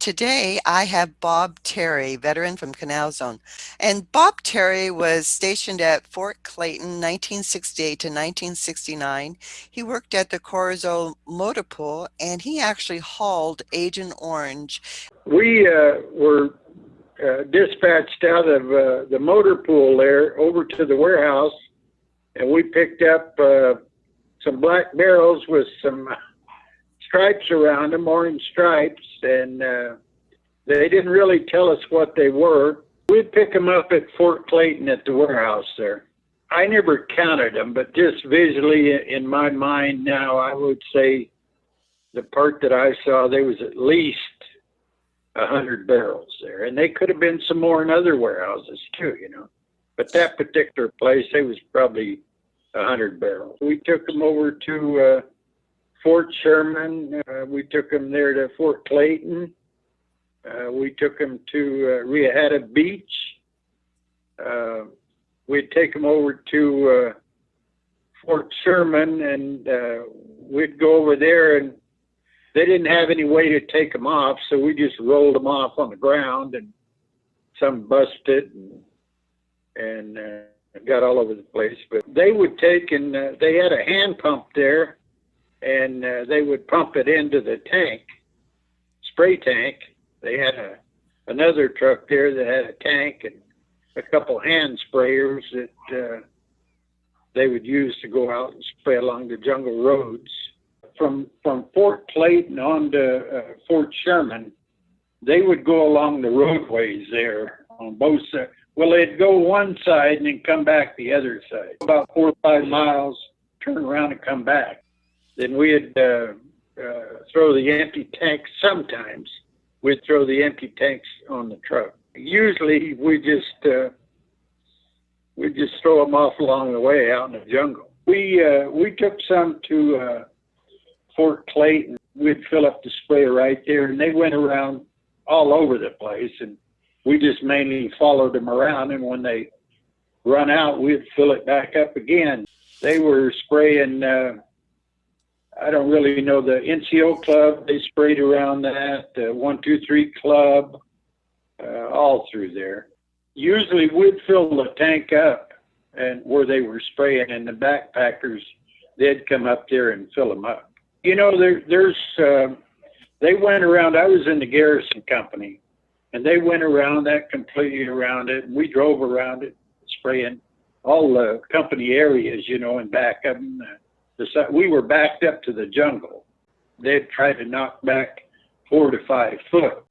Today, I have Bob Terry, veteran from Canal Zone. And Bob Terry was stationed at Fort Clayton 1968 to 1969. He worked at the Corozal Motor Pool, and he actually hauled Agent Orange. We were dispatched out of the motor pool there over to the warehouse, and we picked up some black barrels with some stripes around them, orange stripes, and they didn't really tell us what they were. We'd pick them up at Fort Clayton at the warehouse there. I never counted them, but just visually in my mind now, I would say the part that I saw, there was at least 100 barrels there, and they could have been some more in other warehouses too, you know. But that particular place, there was probably 100 barrels. We took them over to Fort Sherman. We took them there to Fort Clayton. We took them to Rio Hato Beach. We'd take them over to Fort Sherman, and we'd go over there, and they didn't have any way to take them off, so we just rolled them off on the ground, and some busted and got all over the place. But they would take, and they had a hand pump there, and they would pump it into the tank, spray tank. They had another truck there that had a tank and a couple hand sprayers that they would use to go out and spray along the jungle roads. From Fort Clayton on to Fort Sherman, they would go along the roadways there on both sides. Well, they'd go one side and then come back the other side. About 4 or 5 miles, turn around and come back. Then we'd throw the empty tanks. Sometimes we'd throw the empty tanks on the truck. Usually we just throw them off along the way out in the jungle. We took some to Fort Clayton. We'd fill up the sprayer right there, and they went around all over the place, and we just mainly followed them around, and when they run out, we'd fill it back up again. They were spraying, I don't really know, the NCO club, they sprayed around that, 123 club, all through there. Usually we'd fill the tank up and where they were spraying, and the backpackers, they'd come up there and fill them up. You know, they went around. I was in the garrison company, and they went around that completely around it. And we drove around it, spraying all the company areas, you know, and back up. We were backed up to the jungle. They'd try to knock back 4 to 5 foot.